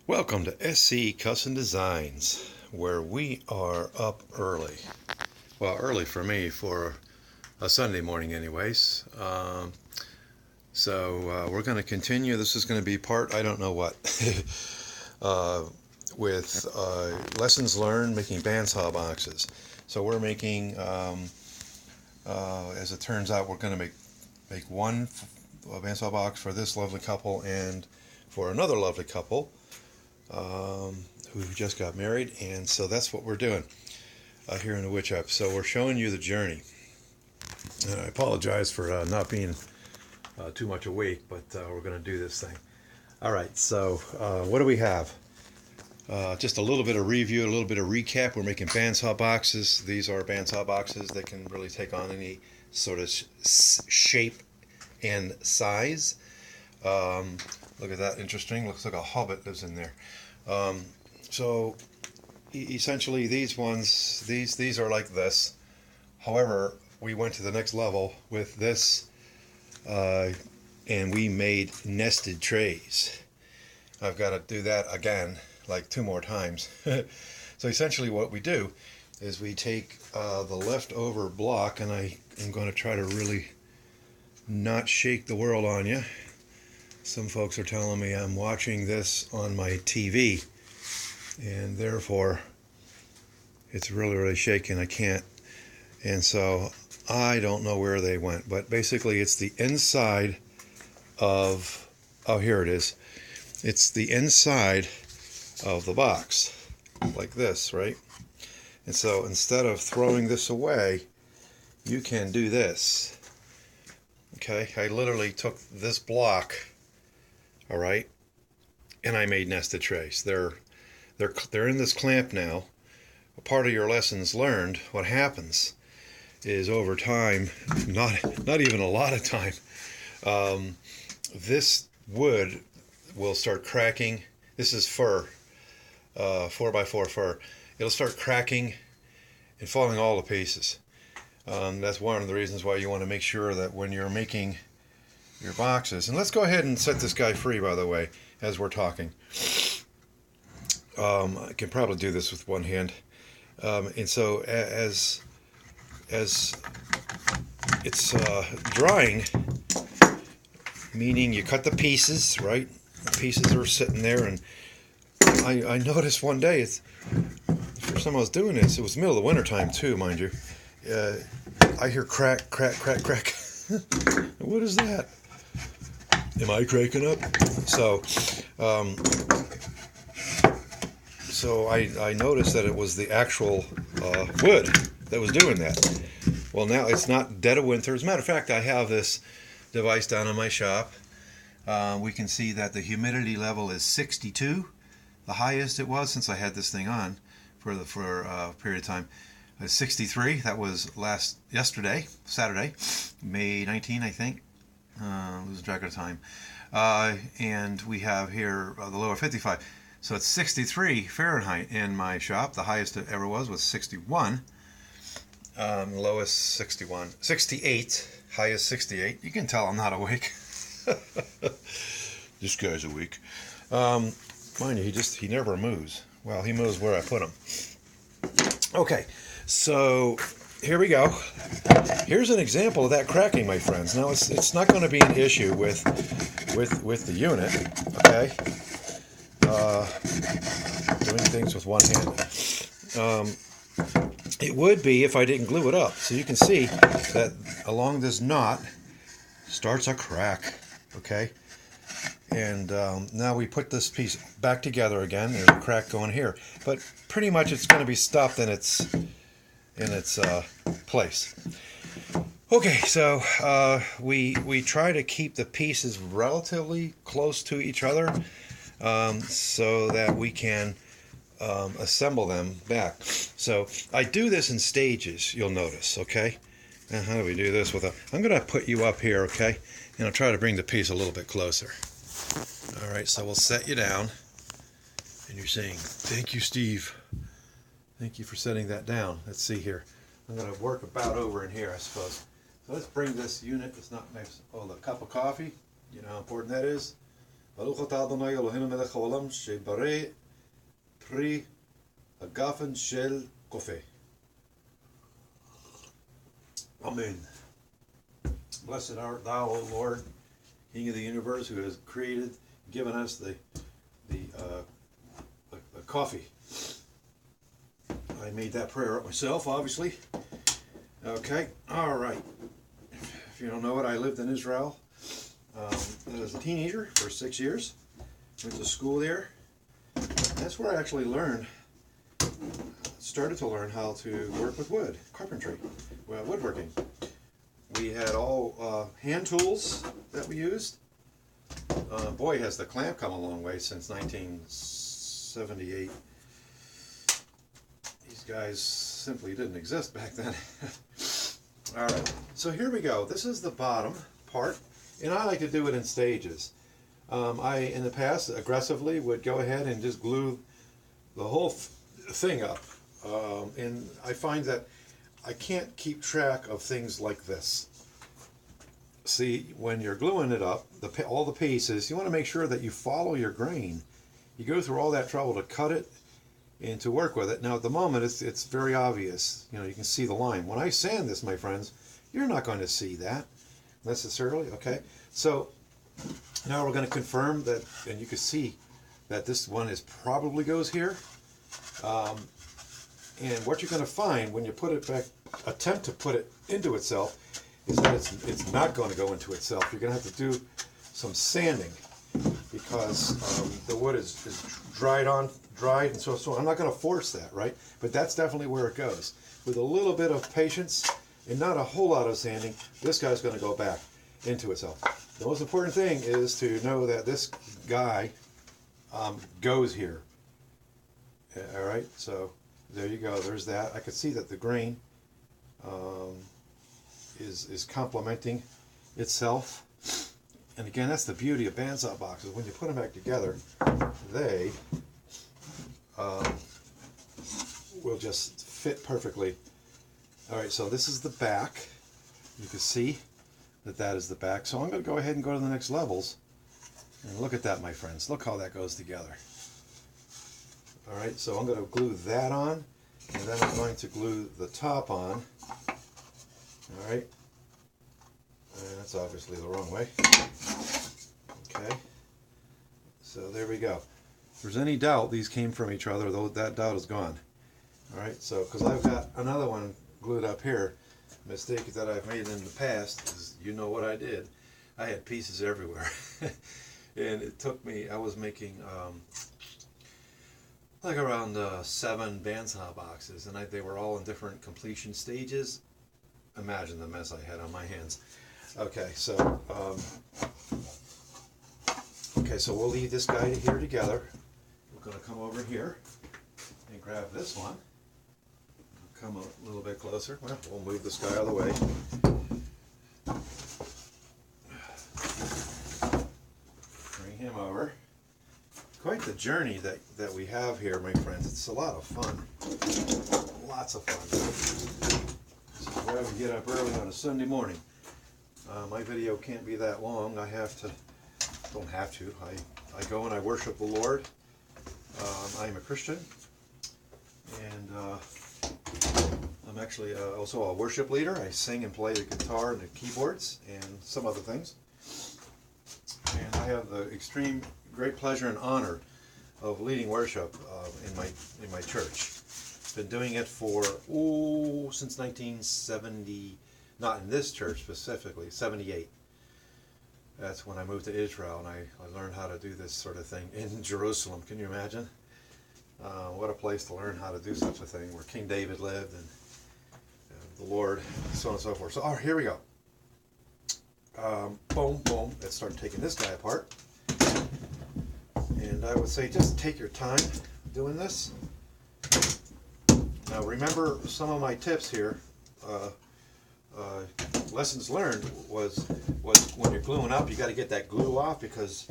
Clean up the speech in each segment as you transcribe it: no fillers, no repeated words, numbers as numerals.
Welcome to SC Custom Designs, where we are up early. Well, early for me for a Sunday morning, anyways. So we're going to continue. This is going to be part, I don't know what, uh, with lessons learned making bandsaw boxes. So we're making, as it turns out, we're going to make one bandsaw box for this lovely couple and for another lovely couple who just got married, and so that's what we're doing here in the Witch Up. So we're showing you the journey, and I apologize for not being too much awake, but we're going to do this thing. All right, so what do we have? Just a little bit of review, a little bit of recap. We're making bandsaw boxes. These are bandsaw boxes that can really take on any sort of shape and size. Look at that, interesting. Looks like a hobbit lives in there. So essentially these ones, these are like this. However, we went to the next level with this, and we made nested trays. I've got to do that again, like 2 more times. So essentially what we do is we take the leftover block, and I am going to try to really not shake the world on you. Some folks are telling me I'm watching this on my TV, and therefore it's really shaking. I can't, and so I don't know where they went, but basically it's the inside of, oh, here it is. It's the inside of the box, like this, right? And so instead of throwing this away, you can do this. Okay, I literally took this block, all right, and I made nested trays. They're in this clamp now. A part of your lessons learned, what happens is over time, not even a lot of time, this wood will start cracking. This is fur, 4x4 fur. It'll start cracking and falling all to pieces. That's one of the reasons why you want to make sure that when you're making your boxes, and let's go ahead and set this guy free, by the way, as we're talking. I can probably do this with one hand. And so as it's drying, meaning you cut the pieces, right? The pieces are sitting there, and I noticed one day, it's the first time I was doing this, it was the middle of the winter time too, mind you. I hear crack, crack, crack, crack. What is that? Am I cracking up? So I noticed that it was the actual wood that was doing that. Well, now it's not dead of winter. As a matter of fact, I have this device down in my shop. We can see that the humidity level is 62. The highest it was since I had this thing on for a period of time. 63. That was yesterday, Saturday, May 19, I think. Lose track of time. And we have here the low of 55. So it's 63 Fahrenheit in my shop. The highest it ever was 61. Lowest 61. 68. Highest 68. You can tell I'm not awake. This guy's awake. Mind you, he never moves. Well, he moves where I put him. Okay, so here we go. Here's an example of that cracking, my friends. Now it's not going to be an issue with the unit, okay? Doing things with one hand. It would be if I didn't glue it up. So you can see that along this knot starts a crack, okay? And now we put this piece back together again. There's a crack going here, but pretty much it's going to be stopped in its place. Okay, so we try to keep the pieces relatively close to each other so that we can assemble them back. So I do this in stages, you'll notice, okay? Now how do we do this I'm going to put you up here, okay? And I'll try to bring the piece a little bit closer. All right, so we'll set you down. And you're saying, thank you, Steve. Thank you for setting that down. Let's see here. I'm going to work about over in here, I suppose. So let's bring this unit. It's not nice. Oh, the cup of coffee. You know how important that is? Baruch atah Adonai Eloheinu melech haolam shebareh pri hagafen shel kofeh. Amen. Blessed art thou, O Lord, King of the universe, who has created, given us the coffee. I made that prayer up myself, obviously. Okay, all right. If you don't know it, I lived in Israel as a teenager for 6 years. Went to school there. That's where I actually started to learn how to work with wood, carpentry, woodworking. We had all hand tools that we used. Boy, has the clamp come a long way since 1978. These guys simply didn't exist back then. All right, so here we go. This is the bottom part, and I like to do it in stages. I, in the past, aggressively would go ahead and just glue the whole thing up. And I find that I can't keep track of things like this. See, when you're gluing it up, all the pieces, you want to make sure that you follow your grain. You go through all that trouble to cut it and to work with it. Now, at the moment, it's very obvious. You know, you can see the line. When I sand this, my friends, you're not going to see that necessarily. Okay, so now we're going to confirm that, and you can see that this one probably goes here. And what you're going to find when you put it back, attempt to put it into itself, is that it's not going to go into itself. You're going to have to do some sanding because the wood is dried, and so I'm not going to force that, right? But that's definitely where it goes. With a little bit of patience and not a whole lot of sanding, this guy's going to go back into itself. The most important thing is to know that this guy goes here. All right, so there you go. There's that. I could see that the grain is complementing itself. And again, that's the beauty of bandsaw boxes. When you put them back together, they will just fit perfectly. All right, so this is the back. You can see that is the back. So I'm going to go ahead and go to the next levels. And look at that, my friends. Look how that goes together. All right, so I'm going to glue that on, and then I'm going to glue the top on. All right, and that's obviously the wrong way. Okay, so there we go. If there's any doubt these came from each other, though, that doubt is gone. All right, so because I've got another one glued up here, mistake that I've made in the past is, you know what I did. I had pieces everywhere, and it took me. I was making like around 7 bandsaw boxes, and they were all in different completion stages. Imagine the mess I had on my hands. Okay, so we'll leave this guy here together. We're going to come over here and grab this one. Come a little bit closer. Well, we'll move this guy out of the way. Bring him over. Quite the journey that we have here, my friends. It's a lot of fun. Lots of fun. So why we get up early on a Sunday morning. My video can't be that long. I go and I worship the Lord. I am a Christian, and I'm actually also a worship leader. I sing and play the guitar and the keyboards and some other things. And I have the extreme great pleasure and honor of leading worship in my church. Been doing it for since 1970. Not in this church specifically, 78. That's when I moved to Israel, and I learned how to do this sort of thing in Jerusalem. Can you imagine? What a place to learn how to do such a thing, where King David lived and the Lord, so on and so forth. So, here we go. Boom, boom. Let's start taking this guy apart. And I would say just take your time doing this. Now remember some of my tips here. Lessons learned was when you're gluing up, you got to get that glue off, because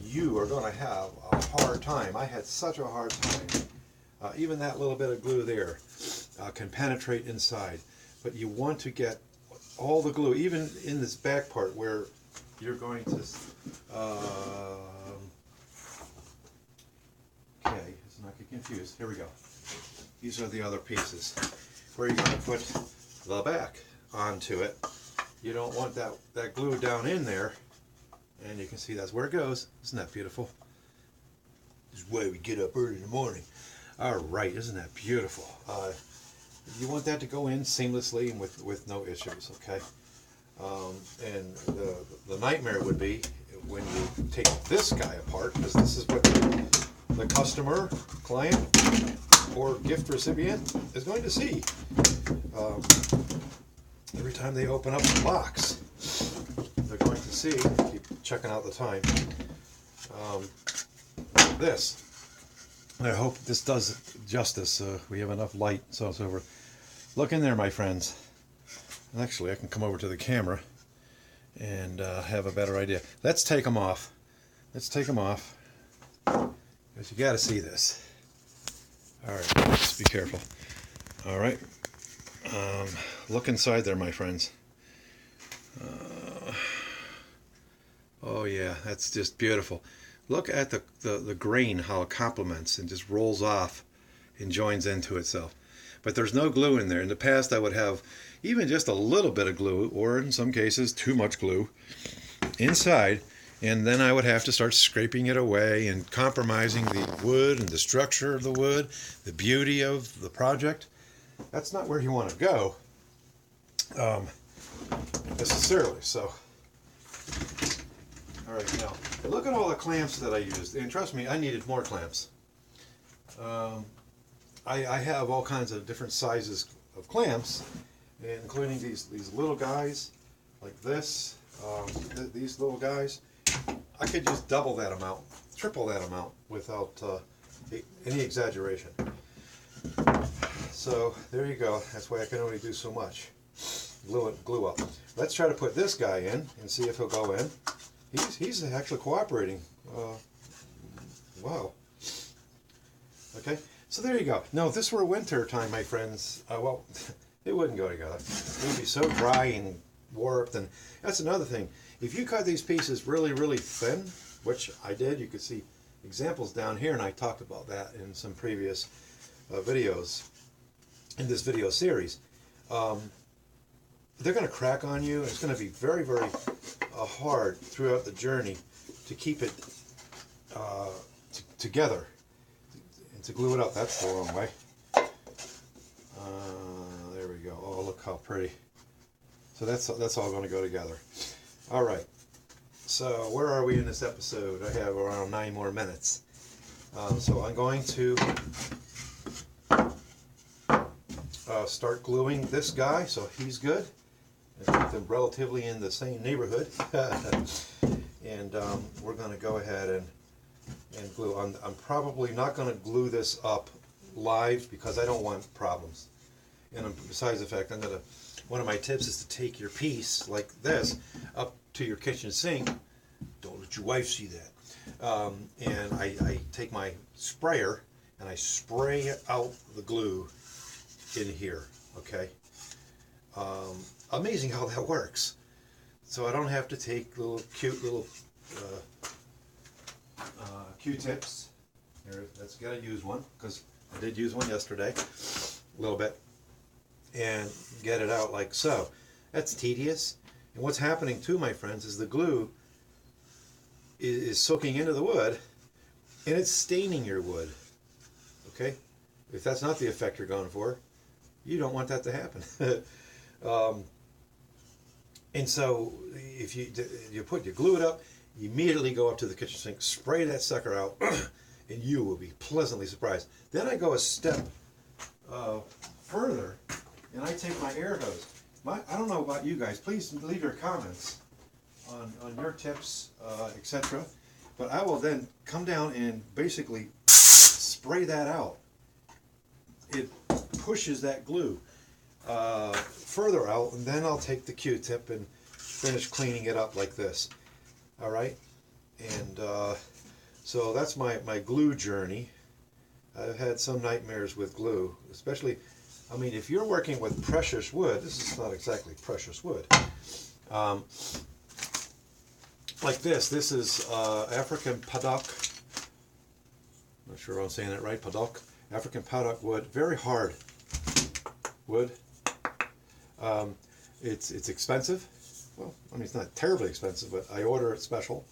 you are going to have a hard time. I had such a hard time. Even that little bit of glue there can penetrate inside. But you want to get all the glue, even in this back part where you're going to confused. Here we go. These are the other pieces where you're going to put the back onto it. You don't want that glue down in there, and you can see that's where it goes. Isn't that beautiful? This is why we get up early in the morning. All right, isn't that beautiful? You want that to go in seamlessly and with no issues, okay? And the nightmare would be when you take this guy apart, because this is what the customer, client, or gift recipient is going to see. Every time they open up the box, they're going to see, keep checking out the time, this. And I hope this does justice. We have enough light, so it's over. Look in there, my friends. And actually, I can come over to the camera and have a better idea. Let's take them off. Let's take them off, because you got to see this. All right, just be careful. All right, look inside there, my friends. Oh yeah, that's just beautiful. Look at the grain, how it complements and just rolls off and joins into itself. But there's no glue in there. In the past, I would have even just a little bit of glue, or in some cases, too much glue inside, and then I would have to start scraping it away and compromising the wood and the structure of the wood, the beauty of the project. That's not where you want to go, necessarily. So, all right, now look at all the clamps that I used, and trust me, I needed more clamps. I have all kinds of different sizes of clamps, including these little guys, like this, these little guys. I could just double that amount, triple that amount without any exaggeration. So there you go. That's why I can only do so much. Glue up. Let's try to put this guy in and see if he'll go in. He's actually cooperating. Wow. Okay. So there you go. Now, if this were winter time, my friends, well, it wouldn't go together. It would be so dry and warped. And that's another thing. If you cut these pieces really, really thin, which I did, you could see examples down here, and I talked about that in some previous videos in this video series. They're going to crack on you. It's going to be very, very hard throughout the journey to keep it together. To glue it up, that's the wrong way. There we go. Oh, look how pretty. So that's all going to go together. All right. So where are we in this episode? I have around 9 more minutes. So I'm going to start gluing this guy, so he's good. And keep them relatively in the same neighborhood. And we're going to go ahead and glue. I'm probably not going to glue this up live because I don't want problems. And besides the fact, one of my tips is to take your piece like this up to your kitchen sink. Don't let your wife see that. And I take my sprayer and I spray out the glue in here. Okay. Amazing how that works. So I don't have to take cute little Q-tips. Here, let's gotta use one, because I did use one yesterday, a little bit, and get it out like so. That's tedious. And what's happening too, my friends, is the glue is soaking into the wood, and it's staining your wood. Okay? If that's not the effect you're going for, you don't want that to happen. And so if you glue it up, you immediately go up to the kitchen sink, spray that sucker out, and you will be pleasantly surprised. Then I go a step further, and I take my air hose. I don't know about you guys. Please leave your comments on your tips, etc. But I will then come down and basically spray that out. It pushes that glue further out, and then I'll take the Q-tip and finish cleaning it up like this. All right, and so that's my glue journey. I've had some nightmares with glue, especially, I mean, if you're working with precious wood, this is not exactly precious wood. Like this is African Paddock Not sure if I'm saying that right. Padauk, African padauk wood, very hard wood. It's expensive. Well, I mean, it's not terribly expensive, but I order it special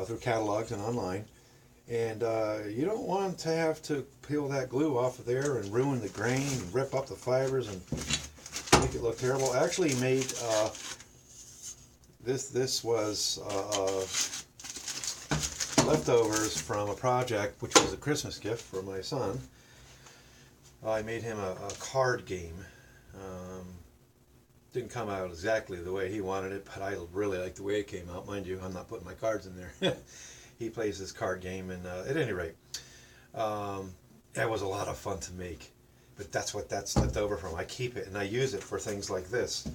through catalogs and online. And you don't want to have to peel that glue off of there and ruin the grain and rip up the fibers and make it look terrible. I actually made this was leftovers from a project which was a Christmas gift for my son. I made him a card game. Didn't come out exactly the way he wanted it, but I really like the way it came out. Mind you, I'm not putting my cards in there. He plays this card game, and at any rate, that was a lot of fun to make. But that's what that's left over from. I keep it and I use it for things like this,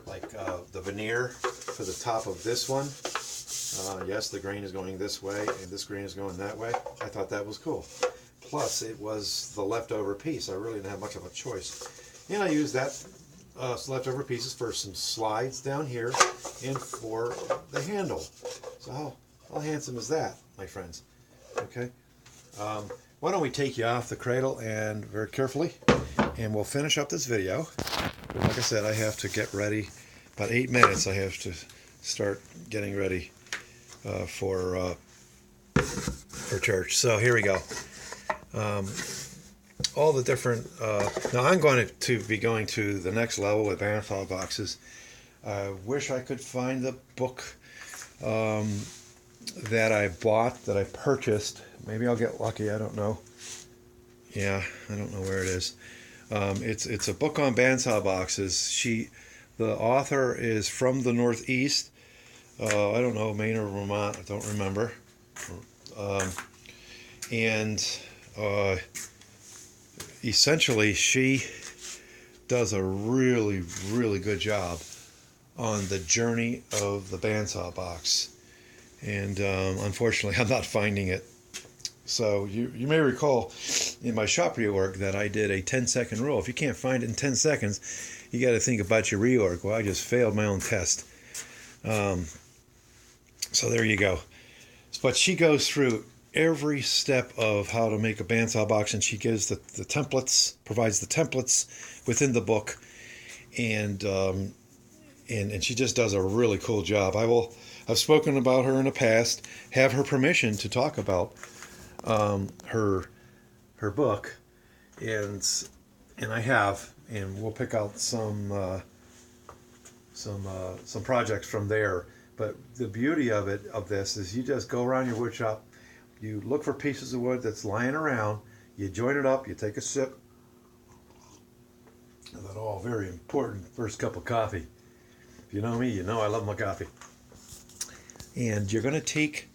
like the veneer for the top of this one. Yes, the grain is going this way, and this grain is going that way. I thought that was cool. Plus, it was the leftover piece. I really didn't have much of a choice, and I used that leftover pieces for some slides down here and for the handle. So how handsome is that, my friends? Okay. Why don't we take you off the cradle and very carefully, and we'll finish up this video. Like I said, I have to get ready. About 8 minutes, I have to start getting ready for church. So here we go. All the different. Now I'm going to be going to the next level with bandsaw boxes. I wish I could find the book that I bought, that I purchased. Maybe I'll get lucky. I don't know. Yeah, I don't know where it is. It's a book on bandsaw boxes. The author is from the Northeast. I don't know, Maine or Vermont. I don't remember. Essentially, she does a really, really good job on the journey of the bandsaw box. And unfortunately, I'm not finding it. So you may recall in my shop reorg that I did a 10-second rule. If you can't find it in 10 seconds, you got to think about your reorg. Well, I just failed my own test. So there you go. But she goes through every step of how to make a bandsaw box, and she gives the templates, provides the templates within the book, and she just does a really cool job. I've spoken about her in the past, have her permission to talk about her book, and I have, and we'll pick out some projects from there. But the beauty of this is you just go around your wood shop, you look for pieces of wood that's lying around, you join it up, you take a sip, and that all very important first cup of coffee. If you know me, you know I love my coffee. And you're going to take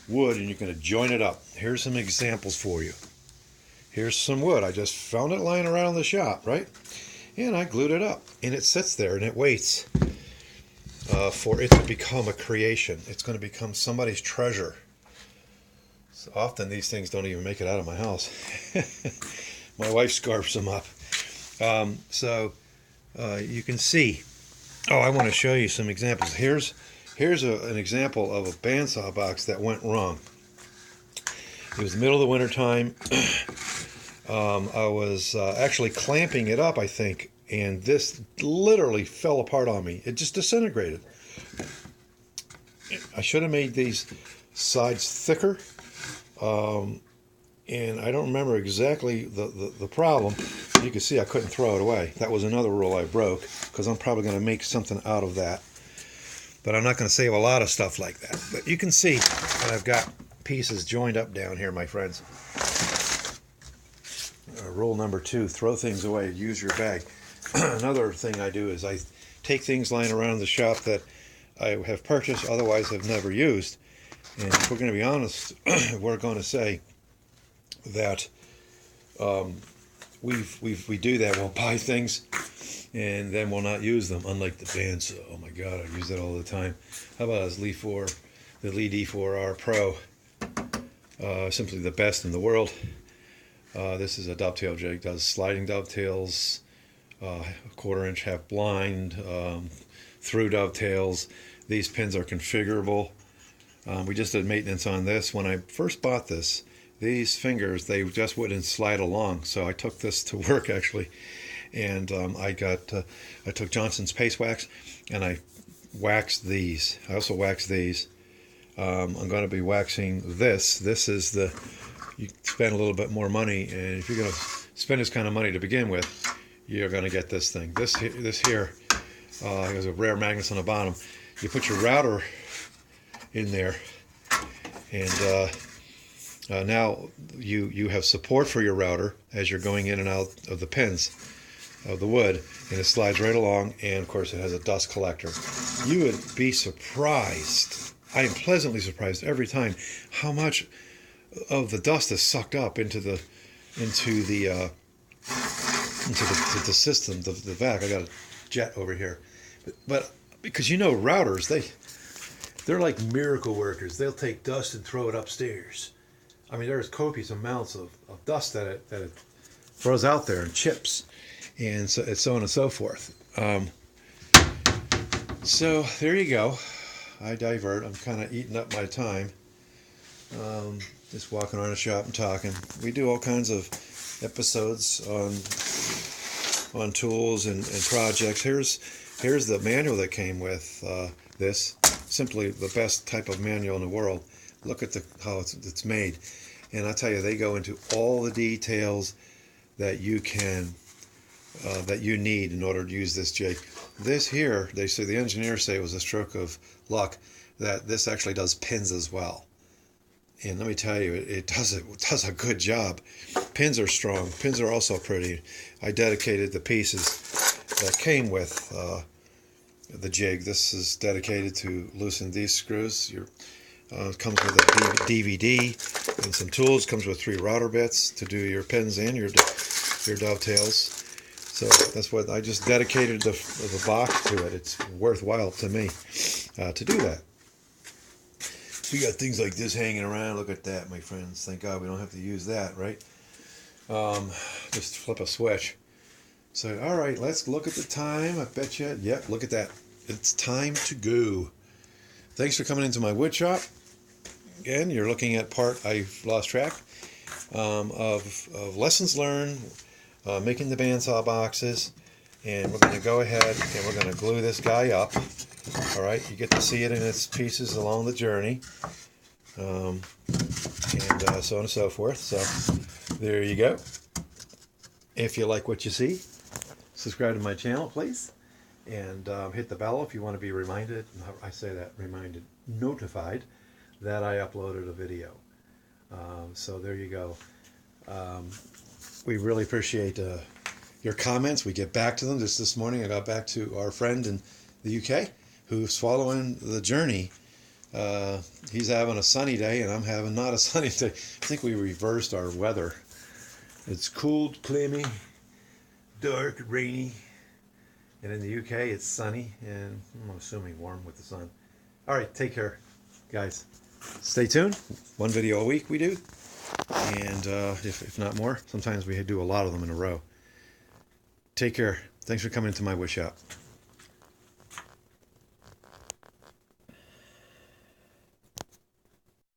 wood and you're going to join it up. Here's some examples for you. Here's some wood. I just found it lying around the shop, right? And I glued it up, and it sits there and it waits for it to become a creation. It's going to become somebody's treasure. So often these things don't even make it out of my house. My wife scarfs them up. You can see. Oh, I want to show you some examples. Here's an example of a bandsaw box that went wrong. It was the middle of the winter time. I was actually clamping it up, I think, and this literally fell apart on me. It just disintegrated. I should have made these sides thicker, and I don't remember exactly the problem. You can see I couldn't throw it away. That was another rule I broke, because I'm probably going to make something out of that. But I'm not going to save a lot of stuff like that. But you can see that I've got pieces joined up down here, my friends. Rule number 2, throw things away, use your bag. Another thing I do is I take things lying around the shop that I have purchased, otherwise have never used. And if we're going to be honest, we're going to say that we do that. We'll buy things and then we'll not use them, unlike the bandsaw. Oh my God, I use it all the time. How about this the Lee D4R Pro? Simply the best in the world. This is a dovetail jig, does sliding dovetails, a 1/4 inch half blind, through dovetails. These pins are configurable. We just did maintenance on this. When I first bought this these fingers, they just wouldn't slide along. So I took this to work actually, and I took Johnson's Paste Wax, and I waxed these. I also waxed these. I'm going to be waxing this. This is the, you spend a little bit more money, and if you're going to spend this kind of money to begin with, you're going to get this thing. This here has a rare magnets on the bottom. You put your router in there, and now you have support for your router as you're going in and out of the pins of the wood, and it slides right along, and of course it has a dust collector. You would be surprised. I am pleasantly surprised every time how much of the dust is sucked up into the system, the vac. I got a jet over here, but because routers, they're like miracle workers. They'll take dust and throw it upstairs. I mean, there's copious amounts of dust that it throws out there, and chips, and so on and so forth. So there you go. I divert. I'm kind of eating up my time. Just walking around the shop and talking. We do all kinds of episodes on tools and projects. Here's the manual that came with this. Simply the best type of manual in the world. Look at how it's made, and I tell you, they go into all the details that you need in order to use this jig. This here, the engineers say it was a stroke of luck that this actually does pins as well. And let me tell you, it does a good job. Pins are strong. Pins are also pretty. I dedicated the pieces that came with the jig. This is dedicated to loosen these screws. It comes with a DVD and some tools. It comes with 3 router bits to do your pins and your dovetails. So that's what I just dedicated the box to it. It's worthwhile to me to do that. We got things like this hanging around. Look at that, my friends. Thank God we don't have to use that, right? Just flip a switch. So, all right, let's look at the time. I bet you, yep, look at that. It's time to go. Thanks for coming into my wood shop. Again, you're looking at part, I've lost track, of lessons learned, making the bandsaw boxes. And we're going to go ahead and we're going to glue this guy up. All right, you get to see it in its pieces along the journey, and so on and so forth. So there you go. If you like what you see, subscribe to my channel, please, and hit the bell if you want to be reminded. I say that reminded, notified that I uploaded a video. So there you go. We really appreciate your comments. We get back to them. Just this morning, I got back to our friend in the UK who's following the journey. He's having a sunny day, and I'm having not a sunny day. I think we reversed our weather. It's cool, clammy, dark, rainy, and in the UK it's sunny, and I'm assuming warm with the sun. All right, take care, guys. Stay tuned. 1 video a week we do, and if not more, sometimes we do a lot of them in a row. Take care. Thanks for coming into my wood shop.